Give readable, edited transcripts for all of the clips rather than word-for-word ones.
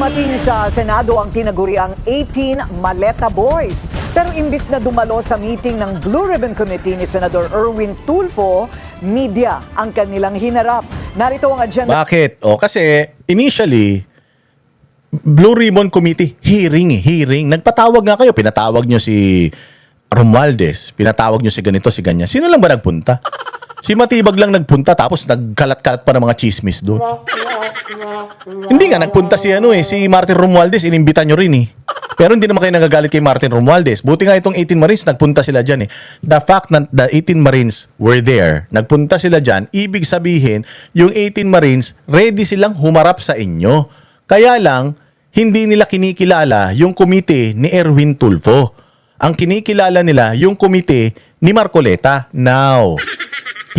Dumating sa Senado ang tinaguriang 18 Maleta Boys. Pero imbis na dumalo sa meeting ng Blue Ribbon Committee ni Senador Erwin Tulfo, media ang kanilang hinarap. Narito ang agenda. Bakit? Kasi initially, Blue Ribbon Committee, hearing. Nagpatawag nga kayo. Pinatawag nyo si Romualdez. Pinatawag nyo si ganito, si ganyan. Sino lang ba nagpunta? Si Matibag lang nagpunta tapos nagkalat-kalat pa ng mga chismis doon. Hindi nga, nagpunta si Martin Romualdez, inimbita nyo rin eh. Pero hindi naman kayo nagagalit kay Martin Romualdez. Buti nga itong 18 Marines, nagpunta sila dyan eh. The fact that the 18 Marines were there, nagpunta sila dyan, ibig sabihin, yung 18 Marines, ready silang humarap sa inyo. Kaya lang, hindi nila kinikilala yung komite ni Erwin Tulfo. Ang kinikilala nila yung komite ni Marcoleta. Now,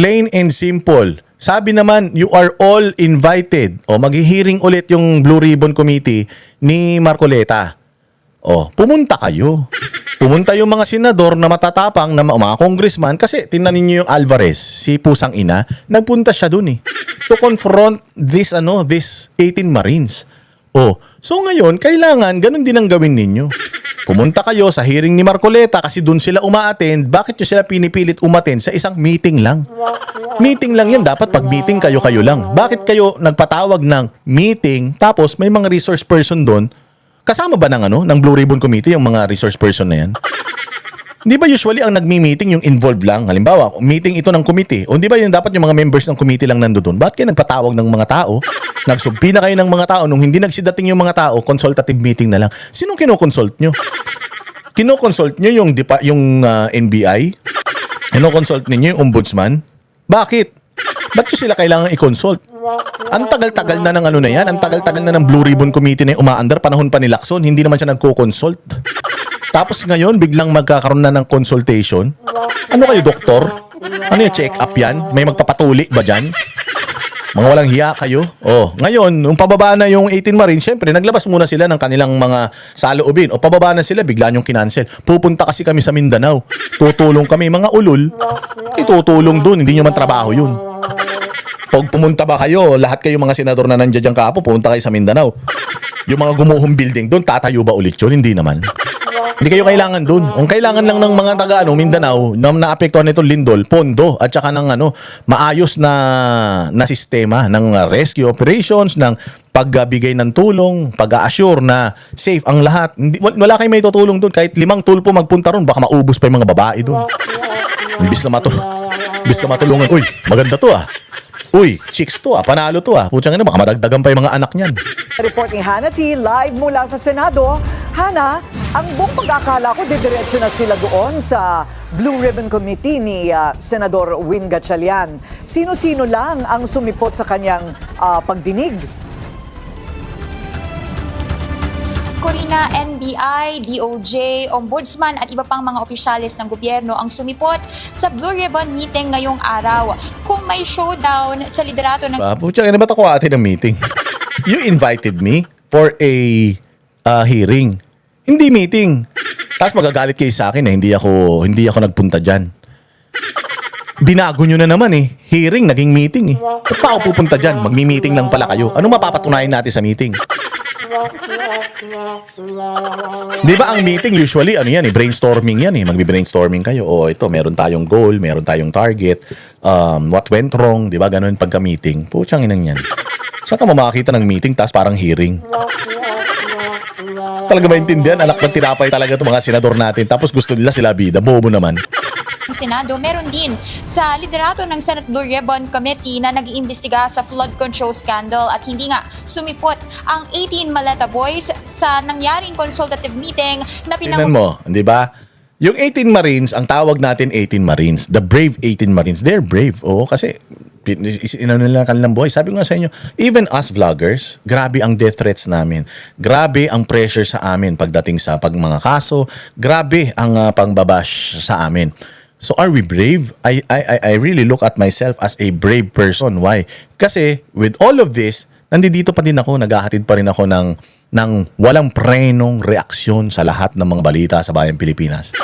plain and simple. Sabi naman, you are all invited. Maghihiring ulit yung Blue Ribbon Committee ni Marcoleta. Pumunta kayo. Pumunta yung mga senador na matatapang na mga congressman kasi tingnan niyo yung Alvarez, si Pusang Ina, nagpunta siya dun eh. To confront this 18 Marines. So ngayon, kailangan ganun din ang gawin ninyo. Pumunta kayo sa hearing ni Marcoleta kasi doon sila uma-attend. Bakit nyo sila pinipilit umattend sa isang meeting lang? Meeting lang yan. Dapat pag meeting kayo lang. Bakit kayo nagpatawag ng meeting tapos may mga resource person doon? Kasama ba ng Blue Ribbon Committee yung mga resource person na yan? Di ba usually ang nagmi-meeting yung involved lang? Halimbawa, meeting ito ng committee. Di ba yung dapat yung mga members ng committee lang nandoon? Bakit kayo nagpatawag ng mga tao? Nagsugpi na kayo ng mga tao. Nung hindi nagsidating yung mga tao, consultative meeting na lang. Sinong kinoconsult nyo? Kinoconsult nyo yung NBI? Kinoconsult ninyo yung ombudsman? Bakit? Ba't nyo sila kailangan i-consult? Ang tagal-tagal na ng na yan. Ang tagal-tagal na ng Blue Ribbon Committee na yung umaandar. Panahon pa ni Lacson. Hindi naman siya nagko-consult. Tapos ngayon, biglang magkakaroon na ng consultation. Ano kayo, doktor? Ano yung check-up yan? May magpapatuli ba dyan? Mga walang hiya kayo. Ngayon, nung pababa na yung 18 Marines, syempre, naglabas muna sila ng kanilang mga saloobin. Pababa na sila, bigla nyong kinancel. Pupunta kasi kami sa Mindanao. Tutulong kami, mga ulol. Tutulong dun, hindi nyo man trabaho yun. Pag pumunta ba kayo, lahat kayo mga senador na nandiyan dyan kapo, pupunta kayo sa Mindanao. Yung mga gumuhong building doon, tatayo ba ulit yun? Hindi naman. Hindi kayo kailangan doon. Ang kailangan lang ng mga taga Mindanao na naapektuhan nito Lindol, pondo at saka ng maayos na sistema ng rescue operations, ng pagbigay ng tulong, pag-assure na safe ang lahat. Wala kayong may tutulong doon. Kahit 5 tulpo magpunta ron, baka maubos pa yung mga babae doon. Imbis na matulungan. Uy, maganda to ah. Uy, chicks to ah, panalo to ah. Putsang baka madagdagan pa yung mga anak niyan. Report ni Hannah T. live mula sa Senado. Hannah, ang buong pag-akala ko, didiretso na sila doon sa Blue Ribbon Committee ni Senador Win Gatchalian. Sino-sino lang ang sumipot sa kanyang pagdinig? Corina, NBI, DOJ, Ombudsman at iba pang mga opisyalis ng gobyerno ang sumipot sa Blue Ribbon meeting ngayong araw. Kung may showdown sa liderato ng... Putsang ba't ako ate ng meeting? You invited me for a hearing. Hindi meeting. Tapos magagalit kayo sa akin na hindi ako nagpunta dyan. Binago nyo na naman eh. Hearing, naging meeting eh. Ba't pa ako pupunta dyan? Magmi-meeting lang pala kayo. Ano mapapatunayan natin sa meeting? Di ba ang meeting usually brainstorming yan eh. Magbi-brainstorming kayo. Ito, meron tayong goal, meron tayong target, what went wrong, di ba? Ganun pagka-meeting. Putsang inang yan. Saan ka makakita ng meeting tapos parang hearing? Talaga maintindihan, anak ng tinapay talaga itong mga senador natin. Tapos gusto nila sila bida. Bobo naman. Senado, meron din sa liderato ng Senate Blue Ribbon Committee na nag-iimbestiga sa flood control scandal at hindi nga sumipot ang 18 Maleta Boys sa nangyaring consultative meeting na Tingnan mo, di ba? Yung 18 Marines, ang tawag natin 18 Marines, the brave 18 Marines, they're brave. Kasi nila kanilang buhay. Sabi ko nga sa inyo, even us vloggers, grabe ang death threats namin. Grabe ang pressure sa amin pagdating sa mga kaso. Grabe ang pangbabash sa amin. So are we brave? I really look at myself as a brave person. Why? Kasi with all of this, nandito pa din ako, naghahatid pa rin ako ng walang prenong reaksyon sa lahat ng mga balita sa bayang Pilipinas.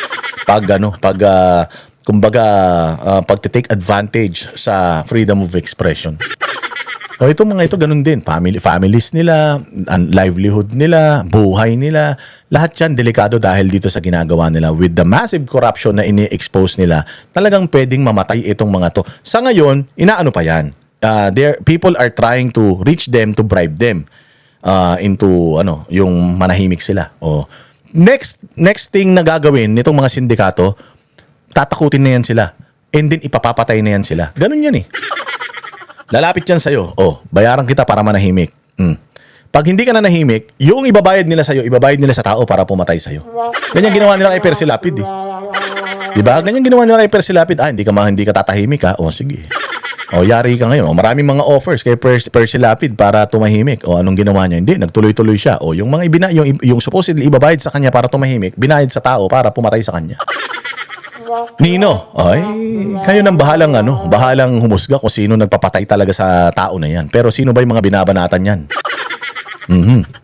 Pag-take advantage sa freedom of expression. O itong mga ito, ganun din. Families nila, livelihood nila, buhay nila, lahat yan delikado dahil dito sa ginagawa nila. With the massive corruption na ini-expose nila, talagang pwedeng mamatay itong mga to. Sa ngayon, inaano pa yan? People are trying to reach them, to bribe them into yung manahimik sila. Next thing na gagawin nitong mga sindikato, tatakutin na yan sila. And then ipapapatay na yan sila. Ganun yan eh. Lalapit yan sa'yo. Bayaran kita para manahimik. Pag hindi ka na nahimik, yung ibabayad nila sa'yo, ibabayad nila sa tao para pumatay sa'yo. Ganyan ginawa nila kay Percy Lapid eh. Diba? Ganyan ginawa nila kay Percy Lapid. Hindi ka tatahimik ha? Sige. Yari ka ngayon. Maraming mga offers kay Percy Lapid para tumahimik. Anong ginawa niya? Hindi, nagtuloy-tuloy siya. Yung mga yung supposedly ibabayad sa kanya para tumahimik, binayad sa tao para pumatay sa kanya. Nino, kayo nang bahalang humusga kung sino nagpapatay talaga sa tao na yan. Pero sino ba yung mga binabanatan yan?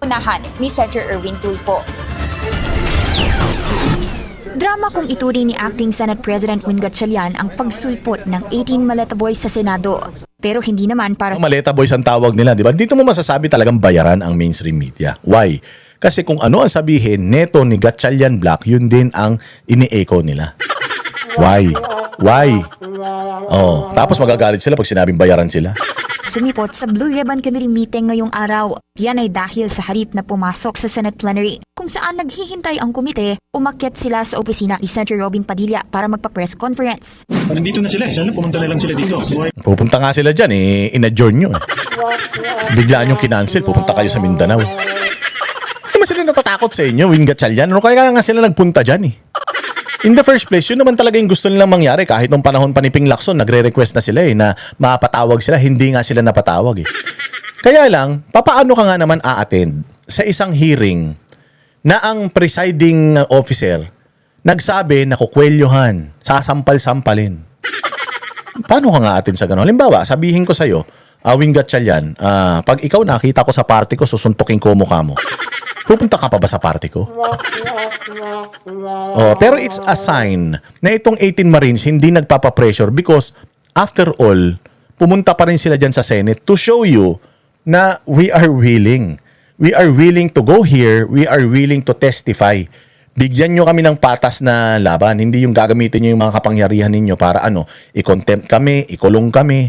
Unahan ni Senator Erwin Tulfo. Drama kung ituring ni Acting Senate President Win Gatchalian ang pagsulpot ng 18 Maleta Boys sa Senado. Pero hindi naman para... Maleta boys ang tawag nila, di ba? Dito mo masasabi talagang bayaran ang mainstream media. Why? Kasi kung ano ang sabihin neto ni Gatchalian Black, yun din ang ini-echo nila. Why? Tapos magagalit sila pag sinabing bayaran sila. Sumipot sa Blue Ribbon Committee meeting ngayong araw. Yan ay dahil sa harip na pumasok sa Senate plenary kung saan naghihintay ang komite, umakyat sila sa opisina ni Senator Robin Padilla para magpa-press conference. Nandito na sila sana pumunta na lang sila dito. Pupunta nga sila dyan in-adjourn nyo. Biglaan yung kinancel, pupunta kayo sa Mindanao. Hindi ba sila natatakot sa inyo, Win Gatchalian? Kaya nga sila nagpunta dyan In the first place, yun naman talaga yung gusto nilang mangyari. Kahit nung panahon pa ni Ping Lacson, nagre-request na sila na mapatawag sila. Hindi nga sila napatawag Kaya lang, papaano ka nga naman a-attend sa isang hearing na ang presiding officer nagsabi na kukwelyohan, sasampal-sampalin. Paano ka nga attend sa gano'n? Halimbawa, sabihin ko sa'yo, Win Gatchalian, pag ikaw nakita ko sa party ko, susuntukin ko mukha mo. Pupunta ka pa ba sa party ko? Pero it's a sign na itong 18 Marines hindi nagpapapressure because after all, pumunta pa rin sila dyan sa Senate to show you na we are willing. We are willing to go here. We are willing to testify. Bigyan nyo kami ng patas na laban. Hindi yung gagamitin nyo yung mga kapangyarihan ninyo para i-contempt kami, ikulong kami.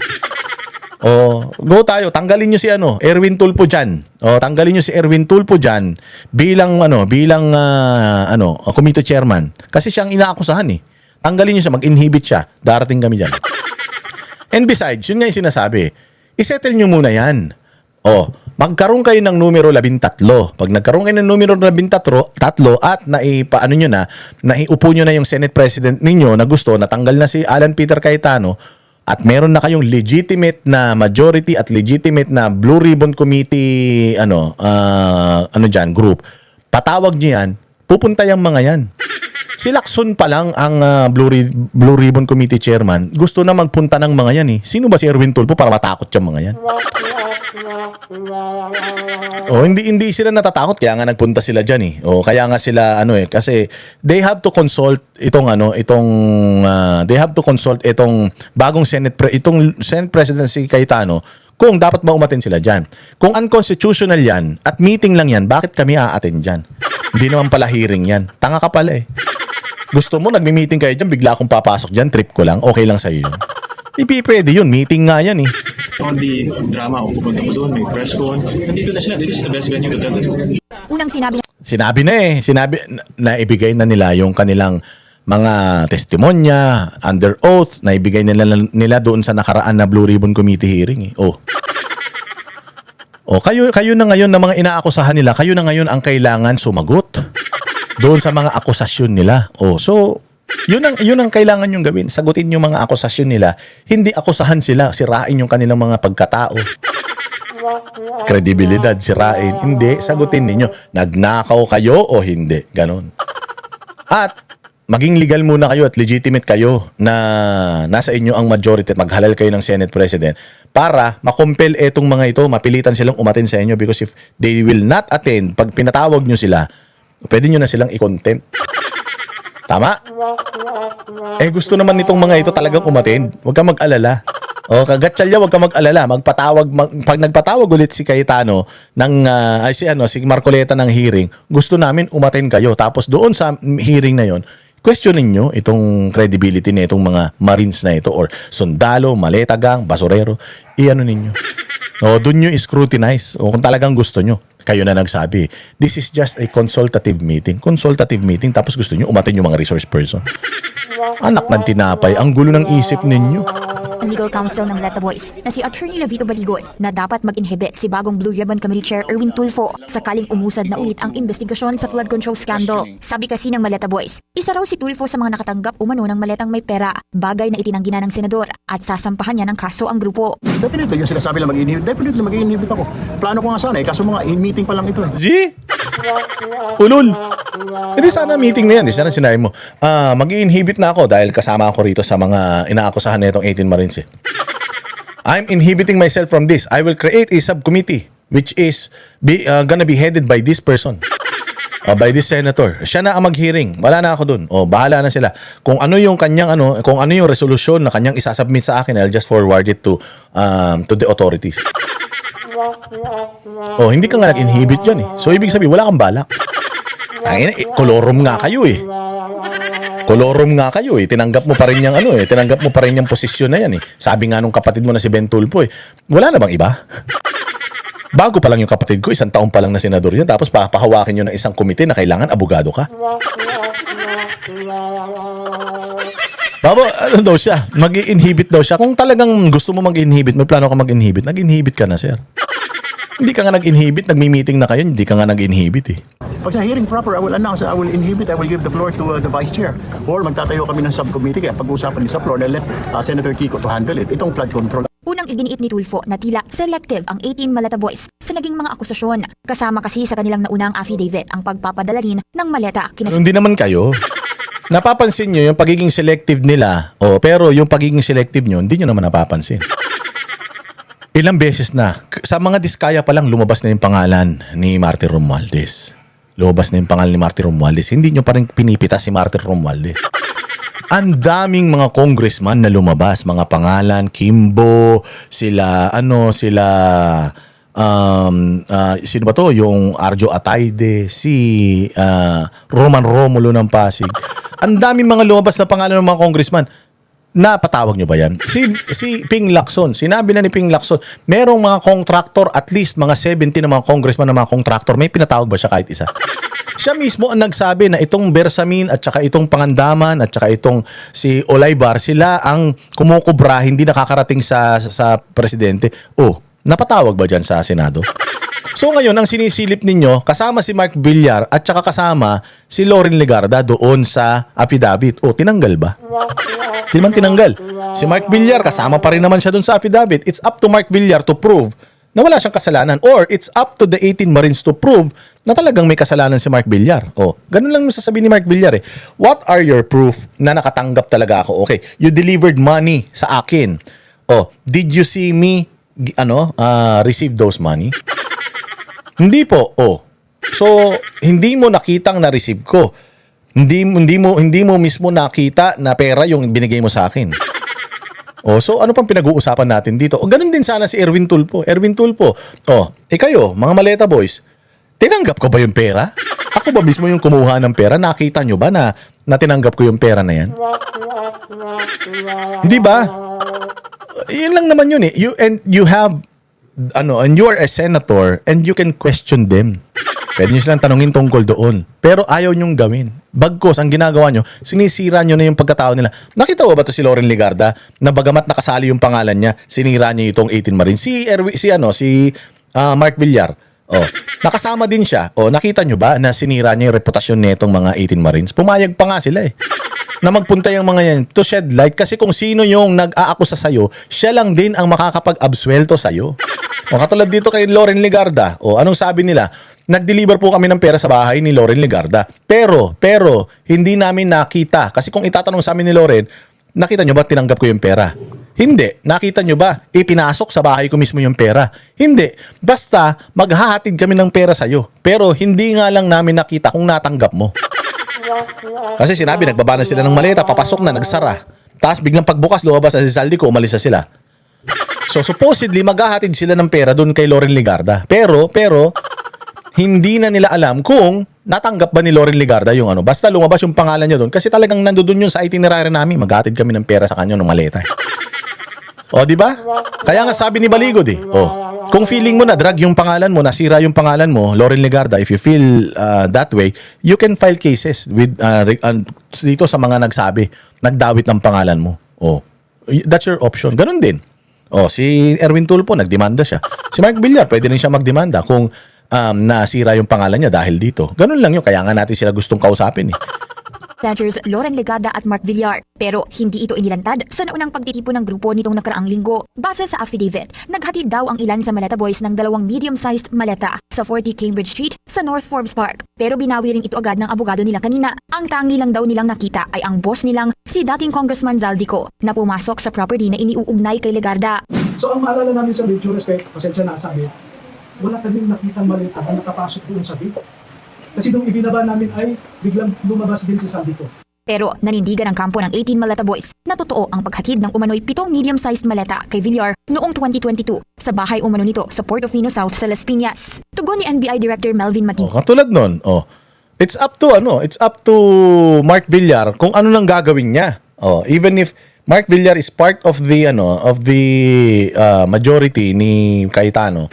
Go tayo, tanggalin niyo si Erwin Tulfo diyan. Tanggalin niyo si Erwin Tulfo diyan bilang committee chairman kasi siyang inaakusahan Tanggalin niyo siya, mag-inhibit siya. Darating kami diyan. And besides, yun nga yung sinasabi. I-settle niyo muna 'yan. Magkaroon kayo ng numero 13. Pag nagkaroon kayo ng numero 13 at naipaano niyo naiupo niyo na yung Senate President ninyo na gusto natanggal na si Alan Peter Cayetano, at meron na kayong legitimate na majority at legitimate na Blue Ribbon Committee group. Patawag niyo yan, pupunta yung mga yan. Si Lacson pa lang ang Blue Ribbon Committee chairman. Gusto na magpunta ng mga yan Sino ba si Erwin Tulfo para matakot yung mga yan? Hindi sila natatakot kaya nga nagpunta sila diyan kaya nga sila kasi they have to consult itong bagong Senate President si Cayetano kung dapat ba umattend sila diyan. Kung unconstitutional yan at meeting lang yan, bakit kami a-attend diyan? Hindi naman pala hearing yan. Tanga ka pala Gusto mo nagmi-meeting kayo diyan, bigla akong papasok diyan, trip ko lang, okay lang sa iyo yun. Hindi pwede yun, meeting nga yan On the drama, kung pupunta mo doon, may press con. Nandito na sila. This is the best venue to tell the truth. Unang sinabi Sinabi na ibigay na nila yung kanilang mga testimonya under oath na ibigay nila doon sa nakaraan na Blue Ribbon Committee hearing kayo na ngayon na mga inaakusahan nila, kayo na ngayon ang kailangan sumagot doon sa mga akusasyon nila. So yun ang kailangan yung gawin. Sagutin yung mga akusasyon nila. Hindi akusahan sila, sirain yung kanilang mga pagkatao. Kredibilidad, sirain. Hindi, sagutin ninyo. Nagnakaw kayo o hindi? Ganon. At maging legal muna kayo at legitimate kayo na nasa inyo ang majority at maghalal kayo ng Senate President para makompel etong mga ito, mapilitan silang umattend sa inyo because if they will not attend, pag pinatawag nyo sila, pwede nyo na silang i-contempt. Tama? Gusto naman nitong mga ito talagang umattend. Huwag kang mag-alala. O Gatchalian, wag ka mag-alala. Pag nagpatawag ulit si Cayetano ng si Marcoleta ng hearing, gusto namin umattend kayo. Tapos doon sa hearing na 'yon, questionin nyo itong credibility na itong mga Marines na ito or sundalo, maletagang, basurero. Iano ninyo. O doon nyo scrutinize. O kung talagang gusto nyo. Kayo na nagsabi, this is just a consultative meeting. Consultative meeting, tapos gusto nyo umattend yung mga resource person. Anak ng tinapay, ang gulo ng isip ninyo. Ang legal counsel ng Maleta Boys na si Attorney Lavito Baligon na dapat mag-inhibit si bagong Blue Ribbon Committee Chair Erwin Tulfo sakaling umusad na ulit ang investigasyon sa flood control scandal. Sabi kasi ng Maleta Boys, isa raw si Tulfo sa mga nakatanggap umano ng maletang may pera, bagay na itinanggi na ng senador at sasampahan niya ng kaso ang grupo. Definitely, yung sinasabi lang mag-inhibit, definitely mag-inhibit ako. Plano ko nga sana kaso mga in-meeting pa lang ito eh. See? Ulul. Hindi sana meeting na yan. Hindi sana sinabi mo, mag-i-inhibit na ako dahil kasama ako rito sa mga inaakusahan na itong 18 Marines. I'm inhibiting myself from this. I will create a subcommittee which is gonna be headed by this person. By this senator. Siya na ang mag-hearing. Wala na ako dun. Bahala na sila. Kung ano yung kanyang kung ano yung resolution na kanyang isasubmit sa akin, I'll just forward it to the authorities. Hindi ka nga nag-inhibit dyan eh. So, ibig sabihin, wala kang balak. Kolorum nga kayo eh. Kolorum nga kayo eh. Tinanggap mo pa rin yung tinanggap mo pa rin yung posisyon na yan eh. Sabi nga nung kapatid mo na si Ben Tulfo eh. Wala na bang iba? Bago pa lang yung kapatid ko, 1 taon pa lang na senador yan. Tapos papahawakin nyo ng isang komite na kailangan abogado ka. Babo, ano daw siya? Mag-i-inhibit daw siya. Kung talagang gusto mo mag-inhibit, may plano ka mag-inhibit, nag-inhibit ka na, sir. Hindi ka nga nag-inhibit, nagmi-meeting na kayo, hindi ka nga nag-inhibit eh. Pag sa hearing proper, I will announce, I will inhibit, I will give the floor to the Vice Chair. Or magtatayo kami ng subcommittee, kaya pag-uusapan din sa floor, na let Senator Kiko to handle it. Itong flood control. Unang iginiit ni Tulfo na tila selective ang 18 Maleta Boys sa naging mga akusasyon. Kasama kasi sa kanilang naunang affidavit ang pagpapadala rin ng maleta kina Hindi naman kayo. Napapansin nyo yung pagiging selective nila, pero yung pagiging selective nyo, hindi nyo naman napapansin. Ilang beses na, sa mga diskaya pa lang, lumabas na yung pangalan ni Martin Romualdez. Lumabas na yung pangalan ni Martin Romualdez. Hindi nyo pa rin pinipita si Martin Romualdez. Ang daming mga congressman na lumabas, mga pangalan, Kimbo, sila, sino ba to? Yung Arjo Atayde, si Roman Romulo ng Pasig. Ang daming mga lumabas na pangalan ng mga congressman. Napatawag nyo ba yan? Si Ping Lacson, sinabi na ni Ping Lacson, merong mga contractor, at least mga 70 na mga congressman na mga contractor, may pinatawag ba siya kahit isa? Siya mismo ang nagsabi na itong Bersamin at saka itong Pangandaman at saka itong si Olaybar, sila ang kumukubra, hindi nakakarating sa presidente. Napatawag ba dyan sa Senado? So ngayon, ang sinisilip ninyo, kasama si Mark Villar at saka kasama si Loren Legarda doon sa affidavit. Tinanggal ba? Hindi naman tinanggal. Si Mark Villar, kasama pa rin naman siya doon sa affidavit. It's up to Mark Villar to prove na wala siyang kasalanan, or it's up to the 18 Marines to prove na talagang may kasalanan si Mark Villar. Ganun lang sasabihin ni Mark Villar eh. What are your proof na nakatanggap talaga ako? Okay, you delivered money sa akin. Did you see me receive those money? Hindi po. So, hindi mo nakitang na-receive ko. Hindi mo mismo nakita na pera yung binigay mo sa akin. So ano pang pinag-uusapan natin dito? Ganun din sana si Erwin Tulfo. Kayo, mga Maleta Boys, tinanggap ko ba yung pera? Ako ba mismo yung kumuha ng pera? Nakita nyo ba na tinanggap ko yung pera na yan? Hindi ba? Yun lang naman yun eh. You have and you are a senator and you can question them. Pwede nyo silang tanongin tungkol doon. Pero ayaw nyong gawin. Bagkos, ang ginagawa nyo, sinisira nyo na yung pagkatao nila. Nakita mo ba to si Loren Legarda na bagamat nakasali yung pangalan niya, sinira niya itong 18 Marines. Si Mark Villar. Nakasama din siya. Nakita nyo ba na sinira niya yung reputasyon nitong mga 18 Marines? Pumayag pa nga sila eh. Na magpunta yung mga yan to shed light kasi kung sino yung nag-aakusa sa'yo, siya lang din ang makakapag-absuelto sa'yo. Katulad dito kay Loren Legarda. Anong sabi nila? Nag-deliver po kami ng pera sa bahay ni Loren Legarda. Pero, hindi namin nakita. Kasi kung itatanong sa amin ni Loren, nakita nyo ba tinanggap ko yung pera? Hindi. Nakita nyo ba ipinasok sa bahay ko mismo yung pera? Hindi. Basta, maghahatid kami ng pera sa'yo. Pero, hindi nga lang namin nakita kung natanggap mo. Kasi sinabi, nagbaba na sila ng maleta, papasok na, nagsara. Tapos biglang pagbukas, lumabas na si Saldi ko, umalis na sila. So supposedly maghahatid sila ng pera doon kay Loren Legarda. Pero hindi na nila alam kung natanggap ba ni Loren Legarda yung ano. Basta lumabas yung pangalan niya doon kasi talagang nandoon yun sa itinerary namin. Maghahatid kami ng pera sa kanya ng maleta. O, di ba? Kaya nga sabi ni Baligod kung feeling mo na drag yung pangalan mo, nasira yung pangalan mo, Loren Legarda, if you feel that way, you can file cases with dito sa mga nagdawit ng pangalan mo. That's your option. Ganun din. Si Erwin Tulfo, nagdemanda siya. Si Mark Villar, pwede rin siya magdemanda kung nasira yung pangalan niya dahil dito. Ganun lang yun. Kaya nga natin sila gustong kausapin. Senators Loren Legarda at Mark Villar. Pero hindi ito inilantad sa naunang pagtitipon ng grupo nitong nakaraang linggo. Base sa affidavit, naghatid daw ang ilan sa Maleta Boys ng 2 medium-sized maleta sa 40 Cambridge Street sa North Forbes Park. Pero binawi rin ito agad ng abogado nila kanina. Ang tangi lang daw nilang nakita ay ang boss nilang si dating Congressman Zaldico na pumasok sa property na iniuugnay kay Legarda. So ang maalala namin sa video respect, pasensya na sabi, wala kaming nakitang malita na nakapasok doon sa bit. Kasi nung ibinaba namin ay biglang lumabas din si Zaldico. Pero nanindigan ang kampo ng 18 Maleta Boys na totoo ang paghatid ng umano'y 7 medium-sized maleta kay Villar noong 2022 sa bahay umano nito sa Portofino South sa Las Piñas. Tugon ni NBI Director Melvin Mati. Katulad nun, it's up to Mark Villar kung ano nang gagawin niya. Even if Mark Villar is part of the majority ni Cayetano.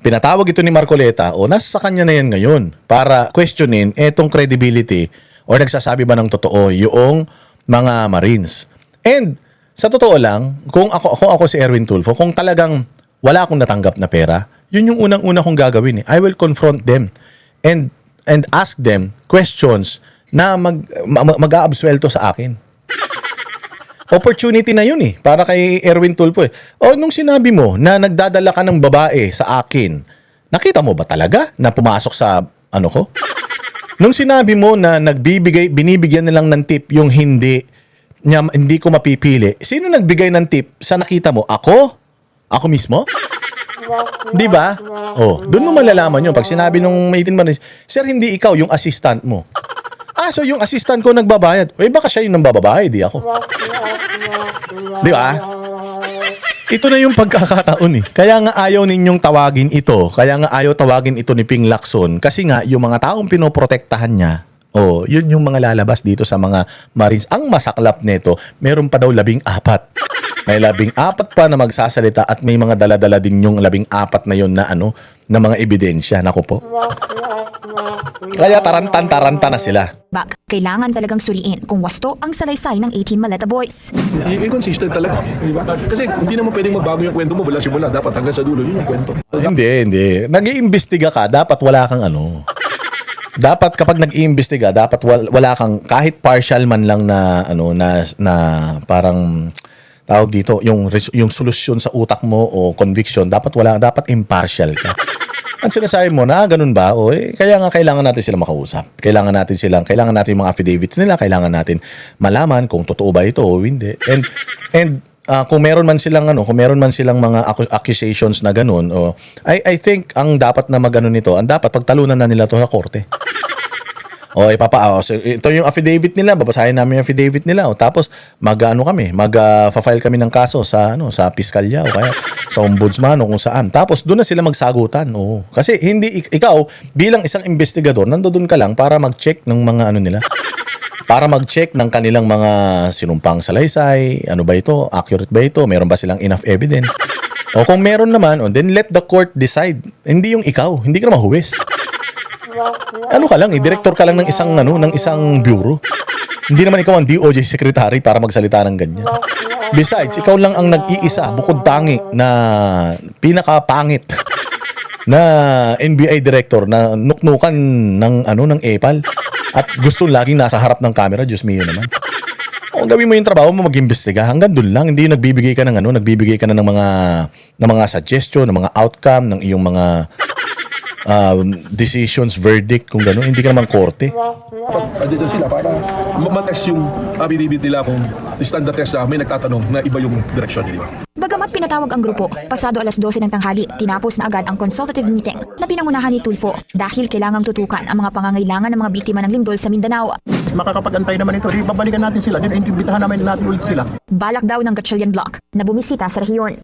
Pinatawag ito ni Marcoleta, nasa kanya na yan ngayon para questionin etong credibility or nagsasabi ba ng totoo yung mga Marines. And sa totoo lang, kung ako si Erwin Tulfo, kung talagang wala akong natanggap na pera, yun yung unang-una kong gagawin. I will confront them and ask them questions na mag-aabsuelto sa akin. Opportunity na yun para kay Erwin Tulfo. Nung sinabi mo na nagdadala ka ng babae sa akin, nakita mo ba talaga na pumasok sa ko? Nung sinabi mo na binibigyan nilang ng tip yung hindi ko mapipili, sino nagbigay ng tip sa nakita mo? Ako? Ako mismo? Di ba? Doon mo malalaman yun. Pag sinabi nung maitin mo, sir, hindi ikaw, yung assistant mo. So yung assistant ko nagbabayad. Baka siya yung nagbabayad, di ako. Di ba? Ito na yung pagkakataon Kaya nga ayaw ninyong tawagin ito. Kaya nga ayaw tawagin ito ni Ping Lacson. Kasi nga, yung mga taong pinoprotektahan niya, yun yung mga lalabas dito sa mga Marines. Ang masaklap nito, meron pa daw 14. May 14 pa na magsasalita at may mga dala-dala din yung 14 na yun na na mga ebidensya. Naku po. Kaya tarantan na sila. Kailangan talagang suriin kung wasto ang salaysay ng 18 Maleta Boys. Consistent talaga, di ba? Kasi hindi naman pwedeng magbago yung kwento mo mula simula. Dapat hanggang sa dulo yun yung kwento. Hindi. Nag-iimbestiga ka, dapat wala kang Dapat kapag nag-iimbestiga, dapat wala kang kahit partial man lang na na parang tawag dito, yung solusyon sa utak mo o conviction, dapat impartial ka. Ang sinasabi mo na ganun ba? Kaya nga kailangan natin sila makausap. Kailangan natin yung mga affidavits nila, kailangan natin malaman kung totoo ba ito o hindi. And kung meron man silang mga accusations na ganun, I think ang dapat na magano nito, ang dapat pagtalunan na nila to sa korte. Ito yung affidavit nila, babasahin namin yung affidavit nila. Tapos mag-file kami ng kaso sa piskalya o kaya sa ombudsman o kung saan. Tapos doon na sila magsagutan. Kasi hindi ikaw bilang isang investigador, nandoon ka lang para mag-check ng mga nila. Para mag-check ng kanilang mga sinumpang salaysay, ano ba ito, accurate ba ito, meron ba silang enough evidence? O kung meron naman, then let the court decide. Hindi yung ikaw, hindi ka naman huwes. Ka lang, director ka lang ng isang bureau. Hindi naman ikaw ang DOJ secretary para magsalita ng ganyan. Besides, ikaw lang ang nag-iisa, bukod tangi na pinakapangit na NBI director na nuknukan ng epal at gusto laging nasa harap ng camera. Diyos mio naman. Kung gawin mo yung trabaho mo, mag-imbestiga, hanggang doon lang. Hindi yung nagbibigay ka ng mga suggestion, ng mga outcome, ng iyong mga decisions, verdict, kung gano'n. Hindi ka naman korte. Dapat andyan sila para matest yung affidavit nila kung stand the test na may nagtatanong na iba yung direksyon, di ba? Bagamat pinatawag ang grupo, pasado alas 12 ng tanghali, tinapos na agad ang consultative meeting na pinangunahan ni Tulfo dahil kailangang tutukan ang mga pangangailangan ng mga biktima ng lindol sa Mindanao. Makakapag-antay naman ito. Babalikan natin sila. Imbitahan namin natin ulit sila. Balak daw ng Gatchalian Block na bumisita sa rehiyon.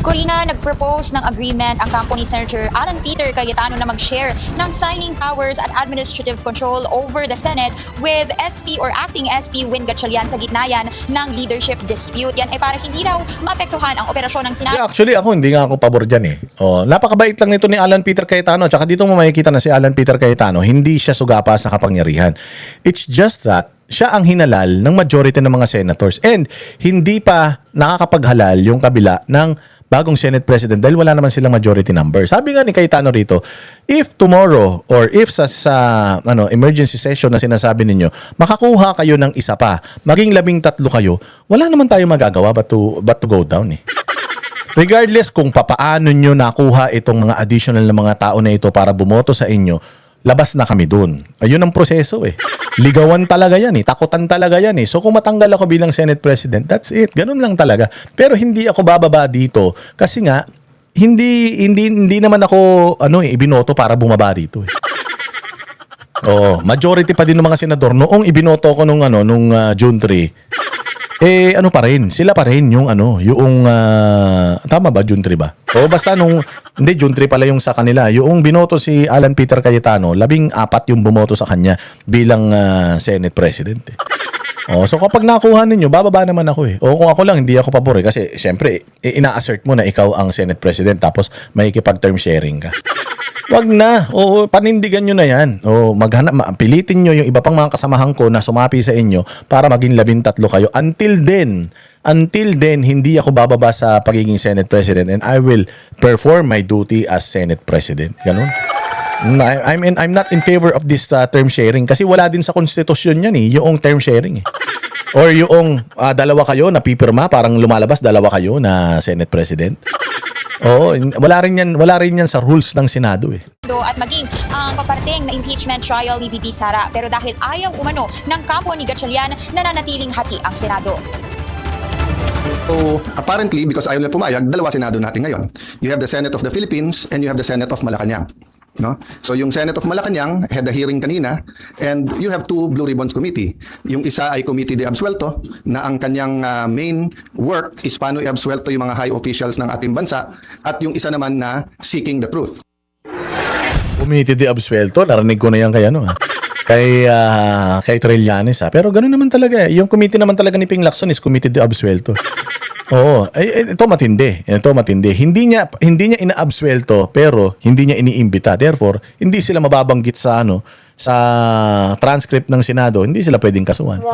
Corina, nag-propose ng agreement ang kampo ni Senator Alan Peter Cayetano na mag-share ng signing powers at administrative control over the Senate with SP or acting SP Win Gatchalian sa gitna yan ng leadership dispute. Yan ay para hindi raw maapektuhan ang operasyon ng Senado. Actually, ako hindi nga ako pabor dyan eh. Napakabait lang nito ni Alan Peter Cayetano. Tsaka dito mo makikita na si Alan Peter Cayetano, hindi siya sugapa sa kapangyarihan. It's just that siya ang hinalal ng majority ng mga senators and hindi pa nakakapaghalal yung kabila ng bagong Senate President dahil wala naman silang majority number. Sabi nga ni Cayetano rito, if tomorrow or if sa emergency session na sinasabi ninyo, makakuha kayo ng isa pa, maging 13 kayo, wala naman tayo magagawa but to go down eh. Regardless kung papaano nyo nakuha itong mga additional na mga tao na ito para bumoto sa inyo, labas na kami dun. Ayun ang proseso eh. Ligawan talaga yan eh. Takutan talaga yan eh. So kung matanggal ako bilang Senate President, that's it. Ganun lang talaga. Pero hindi ako bababa dito kasi nga hindi naman ako ibinoto para bumaba dito eh. Majority pa din ng mga senador noong ibinoto ko nung June 3. Pa rin, sila pa rin yung tama ba June 3 ba? Basta hindi June 3 pala yung sa kanila. Yung binoto si Alan Peter Cayetano, 14 yung bumoto sa kanya bilang Senate President eh. So kapag nakuha ninyo, bababa naman ako eh. Kung ako lang, hindi ako pabor eh. Kasi syempre, ina-assert mo na ikaw ang Senate President tapos makikipag-term sharing ka. Wag na. Panindigan nyo na yan. Pilitin nyo yung iba pang mga kasamahan ko na sumapi sa inyo para maging 13 kayo. Until then, hindi ako bababa sa pagiging Senate President and I will perform my duty as Senate President. Ganun. I'm not in favor of this term sharing kasi wala din sa konstitusyon yan eh, yung term sharing eh. Or yung dalawa kayo na pipirma, parang lumalabas dalawa kayo na Senate President. Wala rin yan sa rules ng Senado eh. At maging ang paparating na impeachment trial ni VP Sara. Pero dahil ayaw umano ng kampo ni Gatchalian, nananatiling hati ang Senado. So, apparently, because ayaw nila pumayag, dalawa Senado natin ngayon. You have the Senate of the Philippines and you have the Senate of Malacanang. No? So yung Senate of Malacanang had a hearing kanina and you have two Blue Ribbons Committee. Yung isa ay Committee de Absuelto na ang kanyang main work is paano i-absuelto yung mga high officials ng ating bansa at yung isa naman na Seeking the Truth. Committee de Absuelto, narinig ko na yan kay Trillanes ha. Pero ganoon naman talaga eh. Yung committee naman talaga ni Ping Lacson is Committee de Absuelto. Ito matindi. Hindi niya ina-absuelto pero hindi niya iniimbita. Therefore, hindi sila mababanggit sa sa transcript ng Senado. Hindi sila pwedeng kasuhan.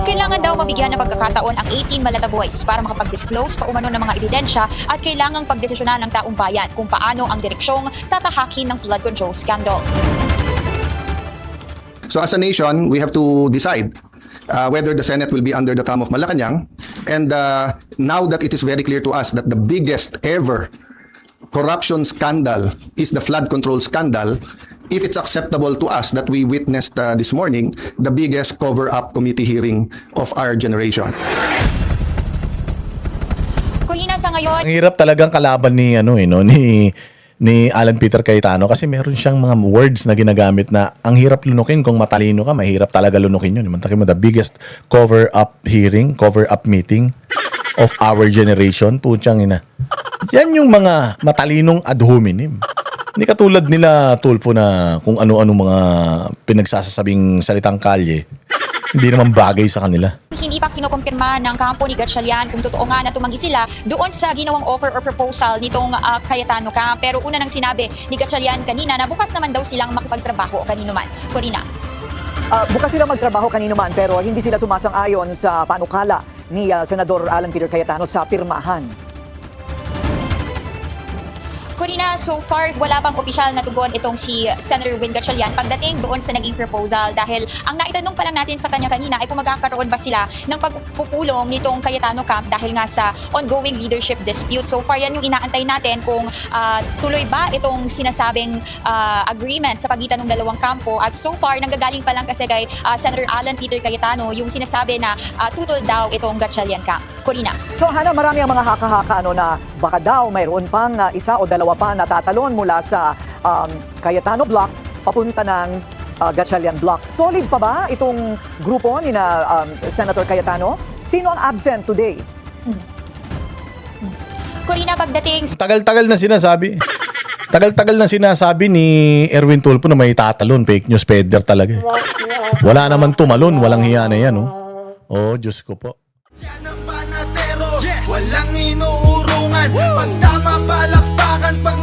Kailangan daw mabigyan ng pagkakataon ang 18 Malata Boys para makapag-disclose pa umano ng mga ebidensya at kailangang pagdesisyonan ng taong bayan kung paano ang direksyong tatahakin ng flood control scandal. So as a nation, we have to decide whether the Senate will be under the thumb of Malacanang. And now that it is very clear to us that the biggest ever corruption scandal is the flood control scandal, if it's acceptable to us that we witnessed this morning, the biggest cover-up committee hearing of our generation. Corina, sa ngayon, Ang hirap talagang kalaban ni Alan Peter Cayetano kasi meron siyang mga words na ginagamit na ang hirap lunukin kung matalino ka, mahirap talaga lunukin yun. Mantakin mo, the biggest cover-up hearing, cover-up meeting of our generation. Putyang ina. Yan yung mga matalinong ad hominem. Hindi katulad nila Tulfo na kung ano-ano mga pinagsasasabing salitang kalye. Hindi naman bagay sa kanila. hindi pa kinukumpirma ng kampo ni Gatchalian kung totoo nga na tumanggi sila doon sa ginawang offer or proposal nitong Cayetano Camp. Pero una nang sinabi ni Gatchalian kanina na bukas naman daw silang makipagtrabaho kanino man. Corina. Bukas sila magtrabaho kanino man pero hindi sila sumasang-ayon sa panukala ni Senador Alan Peter Cayetano sa pirmahan. Corina, so far wala pang opisyal na tugon itong si Senator Win Gatchalian pagdating doon sa naging proposal dahil ang naitanong pa lang natin sa kanya kanina ay kung magkakaroon ba sila ng pagpupulong nitong Cayetano camp dahil nga sa ongoing leadership dispute. So far yan yung inaantay natin kung tuloy ba itong sinasabing agreement sa pagitan ng dalawang kampo at so far nanggagaling pa lang kasi kay Senator Alan Peter Cayetano yung sinasabi na tutol daw itong Gatchalian camp. Corina. So Hana, marami ang mga haka-haka na baka daw mayroon pang isa o dalawa pa na tatalon mula sa Cayetano Block papunta ng Gatchalian Block. Solid pa ba itong grupo ni Senator Cayetano? Sino ang absent today? Corina, pagdating Tagal-tagal na sinasabi. Tagal-tagal na sinasabi ni Erwin Tulfo na may tatalon. Fake news peddler talaga. Wala naman tumalon. Walang hiya na yan. Oh, Diyos ko po. Yan ang panatero, walang inuurungan. Pag tama palakpakan, pag